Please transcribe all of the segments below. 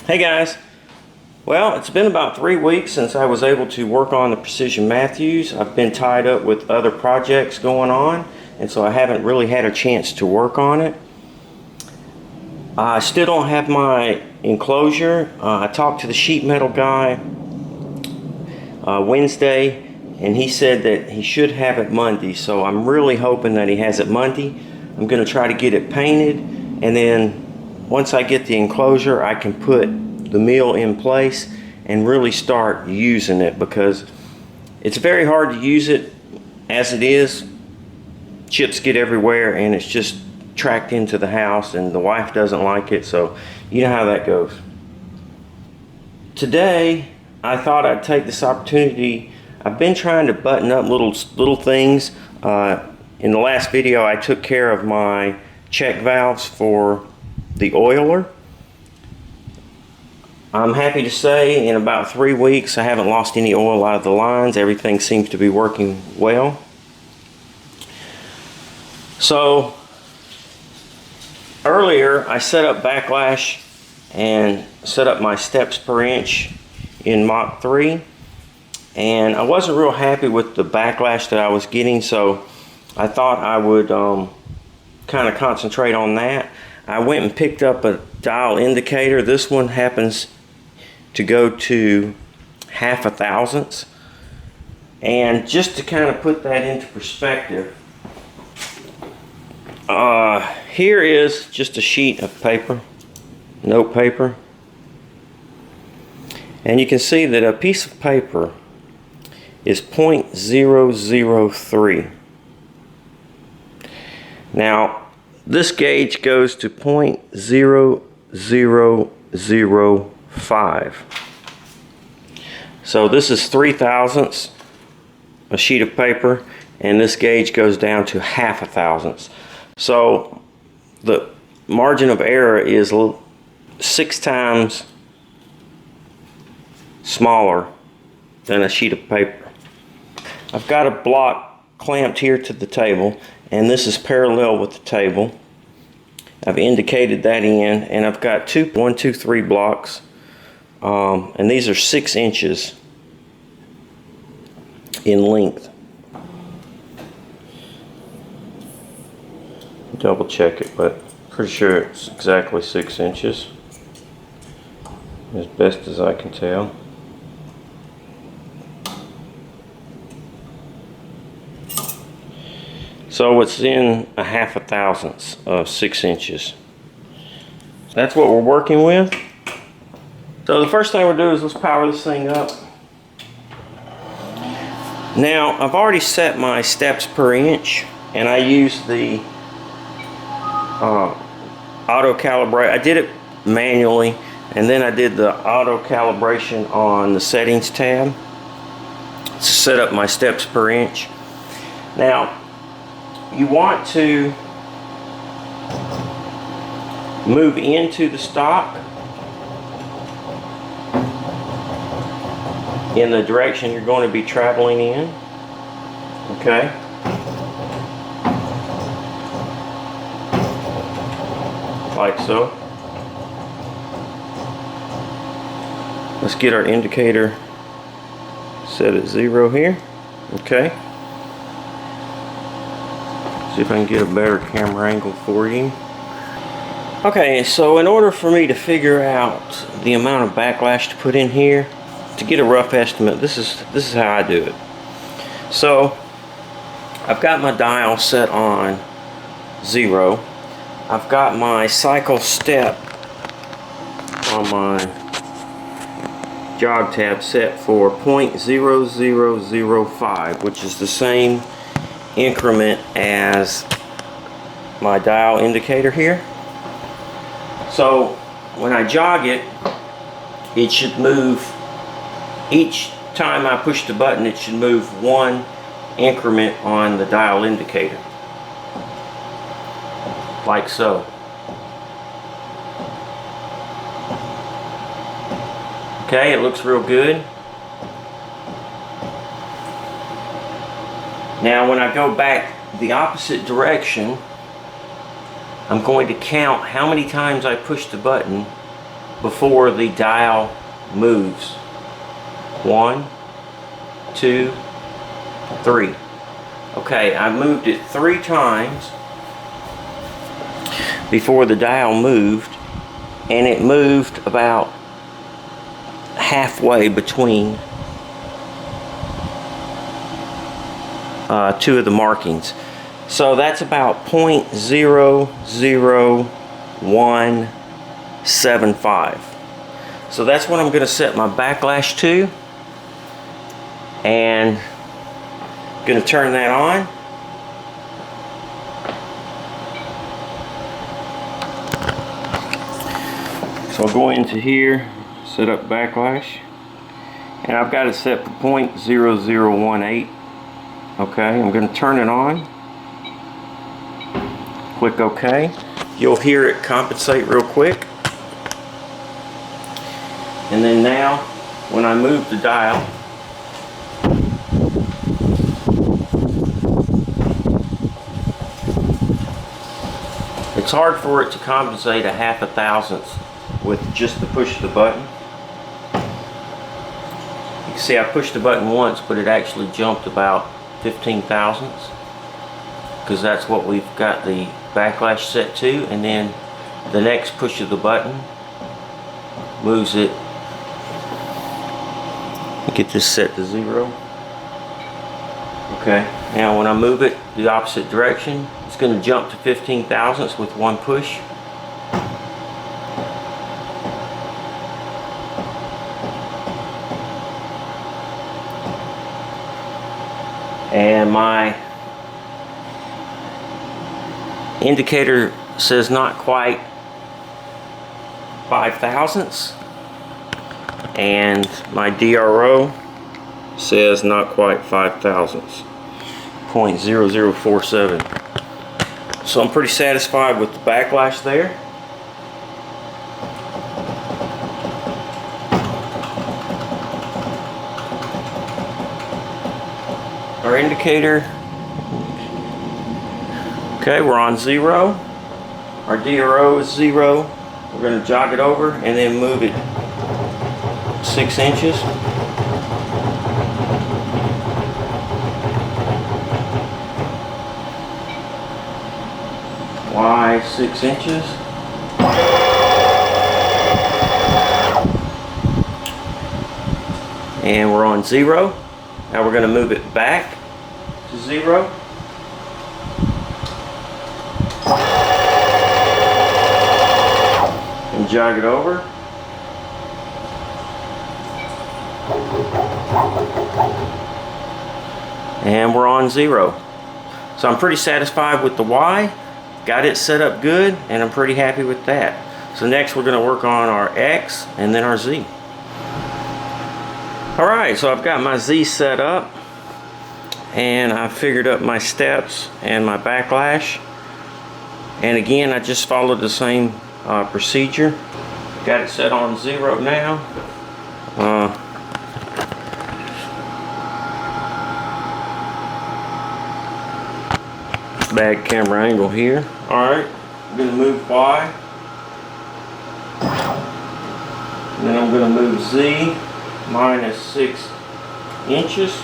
Hey guys, well, it's been about 3 weeks since I was able to work on the Precision Matthews. I've been tied up with other projects going on, and so I haven't really had a chance to work on it. I still don't have my enclosure. I talked to the sheet metal guy Wednesday, and he said that he should have it Monday, so I'm really hoping that he has it Monday. I'm going to try to get it painted, and then once I get the enclosure, I can put the mill in place and really start using it, because it's very hard to use it as it is. Chips get everywhere and it's just tracked into the house, and the wife doesn't like it, so you know how that goes. Today I thought I'd take this opportunity. I've been trying to button up little things. In the last video I took care of my check valves for the oiler. I'm happy to say in about 3 weeks I haven't lost any oil out of the lines. Everything seems to be working well. So earlier I set up Backlash and set up my steps per inch in Mach 3, and I wasn't real happy with the backlash that I was getting, so I thought I would kind of concentrate on that. I went and picked up a dial indicator. This one happens to go to 1/2 thousandths. And just to kind of put that into perspective, here is just a sheet of paper, note paper. And you can see that a piece of paper is 0.003. Now, this gauge goes to 0.0005. So this is 3 thousandths, a sheet of paper, and this gauge goes down to 1/2 thousandths. So the margin of error is 6 times smaller than a sheet of paper. I've got a block clamped here to the table, and this is parallel with the table. I've indicated that in, and I've got 1, 2, 3 blocks, and these are 6 inches in length. Double check it, but pretty sure it's exactly 6 inches, as best as I can tell. So it's in 1/2 thousandths of 6 inches. That's what we're working with. So the first thing we'll do is let's power this thing up. Now, I've already set my steps per inch, and I use the auto calibrate. I did it manually, and then I did the auto calibration on the settings tab to set up my steps per inch. Now, you want to move into the stock in the direction you're going to be traveling in. Okay. Like so. Let's get our indicator set at 0 here. Okay. See if I can get a better camera angle for you. Okay, so in order for me to figure out the amount of backlash to put in here, to get a rough estimate, this is how I do it. So I've got my dial set on 0. I've got my cycle step on my jog tab set for 0.0005, which is the same increment as my dial indicator here. So when I jog it, it should move, each time I push the button, it should move 1 increment on the dial indicator, like so. Okay, it looks real good. Now when I go back the opposite direction, I'm going to count how many times I push the button before the dial moves. 1, 2, 3. Okay, I moved it 3 times before the dial moved, and it moved about halfway between 2 of the markings. So that's about 0.00175. So that's what I'm going to set my backlash to, and going to turn that on. So I'll go into here, set up backlash, and I've got it set for 0.0018. Okay, I'm going to turn it on. Click OK. You'll hear it compensate real quick. And then now, when I move the dial, it's hard for it to compensate a 1/2 thousandth with just the push of the button. You can see I pushed the button once, but it actually jumped about 15 thousandths, because that's what we've got the backlash set to, and then the next push of the button moves it. Get this set to 0. Okay, now when I move it the opposite direction, it's going to jump to 15 thousandths with 1 push. And my indicator says not quite 5 thousandths, and my DRO says not quite 5 thousandths, 0.0047. So I'm pretty satisfied with the backlash there. Our indicator, okay, we're on 0. Our DRO is 0. We're going to jog it over and then move it 6 inches. Y 6 inches. And we're on 0. Now we're going to move it back to 0. And jog it over. And we're on 0. So I'm pretty satisfied with the Y. Got it set up good, and I'm pretty happy with that. So next we're going to work on our X and then our Z. Alright, so I've got my Z set up, and I figured up my steps and my backlash. And again, I just followed the same procedure. Got it set on 0 now. Bad camera angle here. Alright, I'm going to move Y. And then I'm going to move Z minus 6 inches.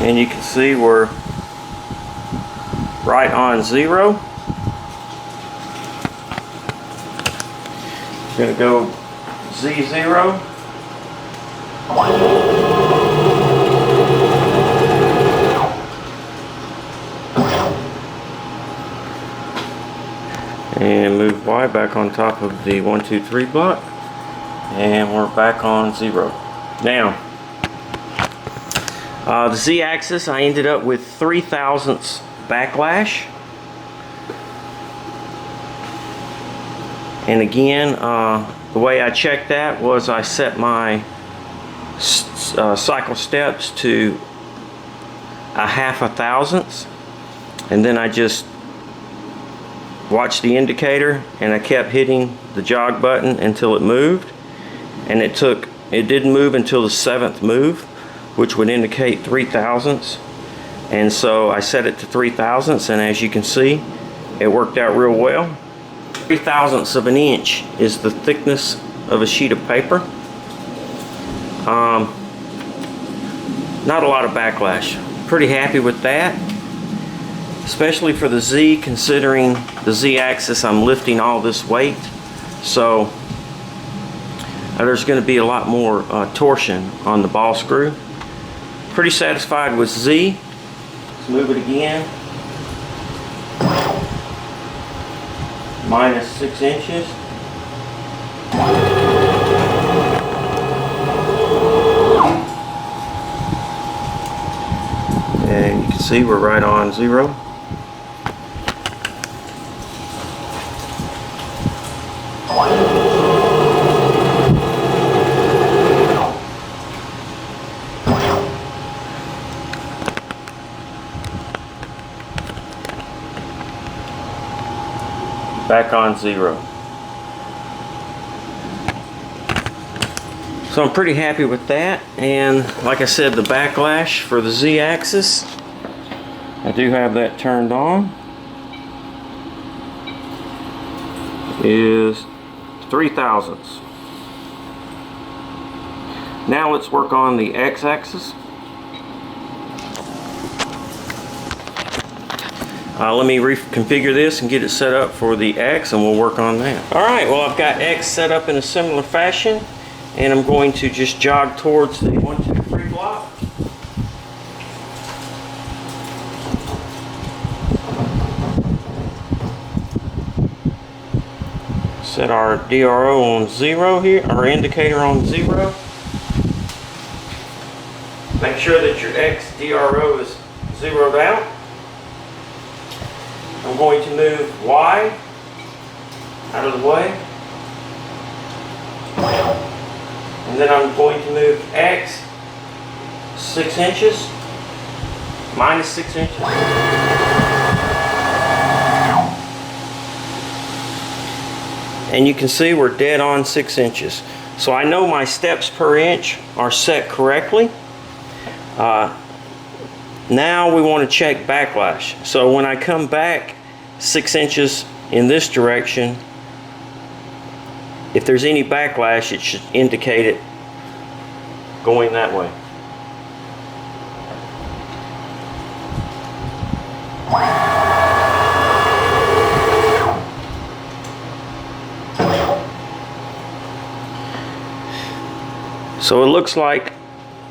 And you can see we're right on 0. Going to go Z0. And move Y back on top of the 1, 2, 3 block. And we're back on 0. Now, the Z-axis, I ended up with 3 thousandths backlash. And again, the way I checked that was I set my cycle steps to a 1/2 thousandths, and then I just watched the indicator and I kept hitting the jog button until it moved, and it didn't move until the 7th move. which would indicate 3/1000ths. And so I set it to 3/1000ths, and as you can see, it worked out real well. 3/1000ths of an inch is the thickness of a sheet of paper. Not a lot of backlash. Pretty happy with that, especially for the Z, considering the Z-axis I'm lifting all this weight. So there's going to be a lot more torsion on the ball screw. Pretty satisfied with Z. Let's move it again. Minus 6 inches. And you can see we're right on 0. Back on 0. So I'm pretty happy with that, and like I said, the backlash for the Z-axis, I do have that turned on, is 3/1000ths. Now let's work on the X-axis. Let me reconfigure this and get it set up for the X, and we'll work on that. Alright, well, I've got X set up in a similar fashion, and I'm going to just jog towards the 1, 2, 3 block. Set our DRO on 0 here, our indicator on 0. Make sure that your X DRO is zeroed out. I'm going to move Y out of the way. And then I'm going to move X 6 inches, minus 6 inches. And you can see we're dead on 6 inches. So I know my steps per inch are set correctly. Now we want to check backlash. So when I come back 6 inches in this direction, if there's any backlash, it should indicate it going that way. So it looks like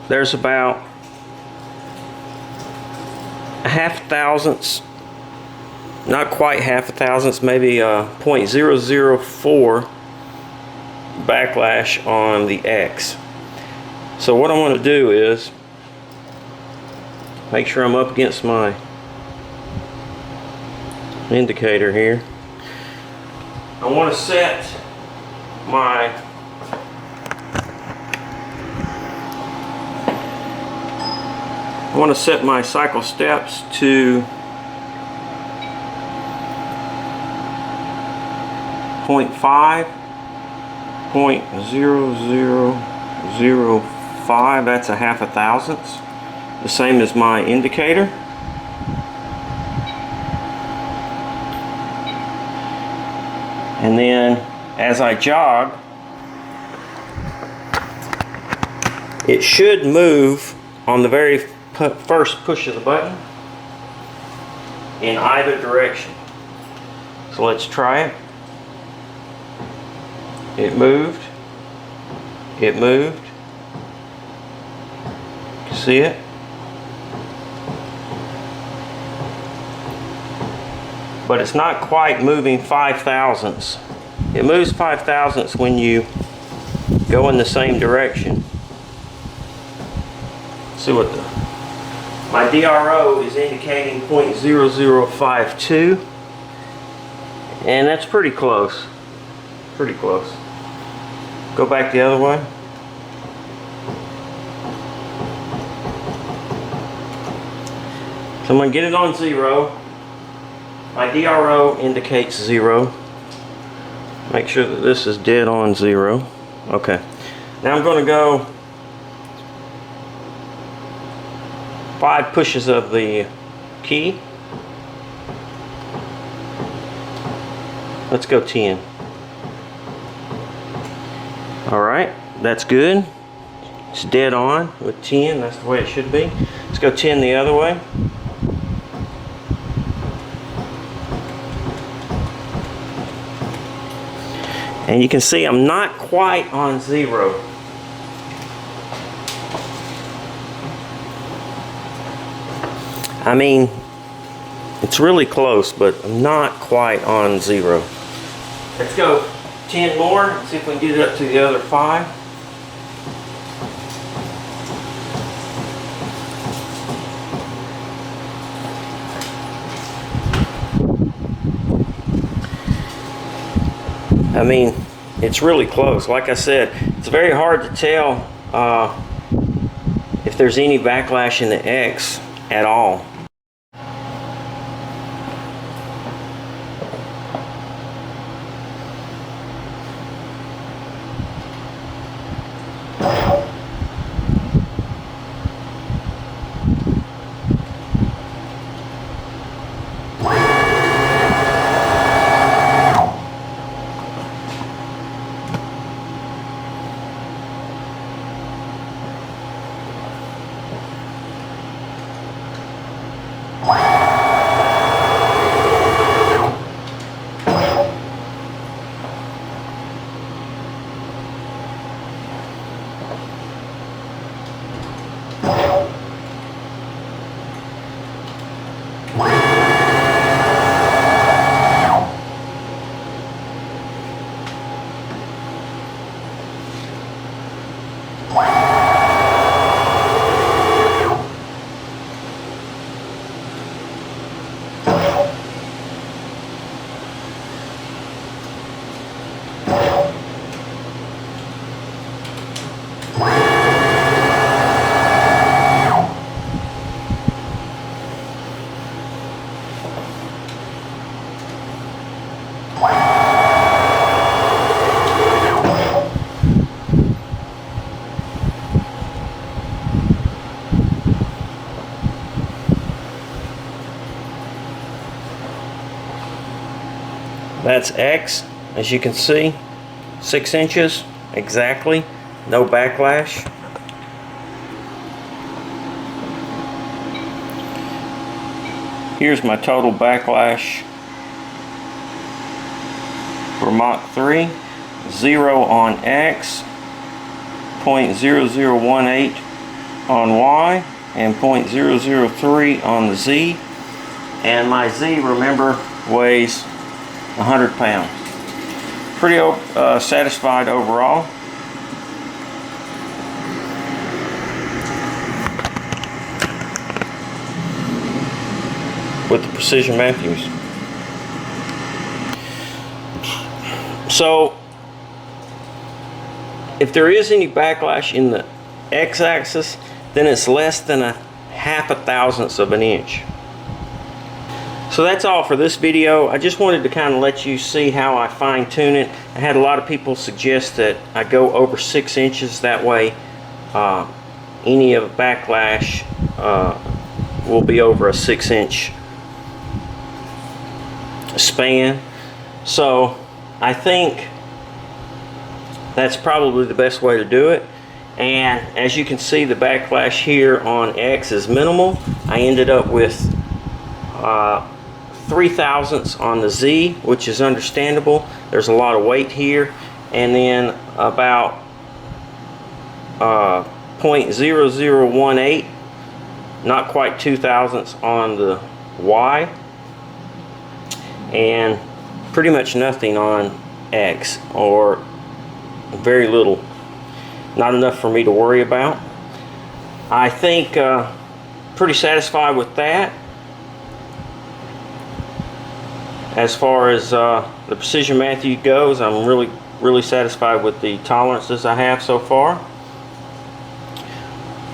there's about 1/2 thousandths, not quite 1/2 thousandths, maybe 0.004 backlash on the X. So what I want to do is make sure I'm up against my indicator here. I want to set my cycle steps to 0.5, 0.0005, that's 1/2 thousandths, the same as my indicator. And then as I jog, it should move on the very first push of the button in either direction. So let's try it. It moved. It moved. See it? But it's not quite moving 5 thousandths. It moves 5 thousandths when you go in the same direction. See what my DRO is indicating 0.0052, and that's pretty close. Pretty close. Go back the other way. So I'm going to get it on 0. My DRO indicates 0. Make sure that this is dead on 0. Okay. Now I'm going to go 5 pushes of the key. Let's go 10. Alright, that's good. It's dead on with 10. That's the way it should be. Let's go 10 the other way. And you can see I'm not quite on 0. I mean, it's really close, but I'm not quite on 0. Let's go 10 more, see if we can get it up to the other 5. I mean, it's really close. Like I said, it's very hard to tell if there's any backlash in the X at all. That's X, as you can see, 6 inches exactly, no backlash. Here's my total backlash for Mach 3, 0 on X, 0.0018 on Y, and 0.003 on the Z. And my Z, remember, weighs 100 pounds. Pretty satisfied overall. With the Precision Matthews. So, if there is any backlash in the X-axis, then it's less than a 0.5 thousandths of an inch. So that's all for this video. I just wanted to kind of let you see how I fine-tune it. I had a lot of people suggest that I go over 6 inches. That way any of the backlash will be over a 6-inch span. So I think that's probably the best way to do it. And as you can see, the backlash here on X is minimal. I ended up with 3 thousandths on the Z, which is understandable. There's a lot of weight here. And then about 0.0018, not quite 2 thousandths on the Y, and pretty much nothing on X, or very little. Not enough for me to worry about. I think pretty satisfied with that. As far as the Precision Matthew goes, I'm really satisfied with the tolerances I have so far.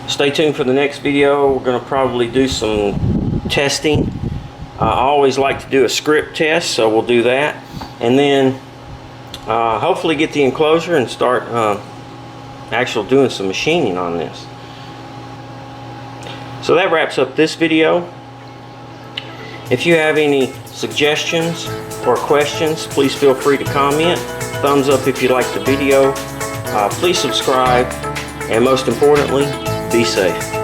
Stay tuned for the next video. We're going to probably do some testing. I always like to do a script test, so we'll do that. And then hopefully get the enclosure and start actually doing some machining on this. So that wraps up this video. If you have any suggestions or questions, please feel free to comment. Thumbs up if you like the video. Please subscribe, and most importantly, be safe.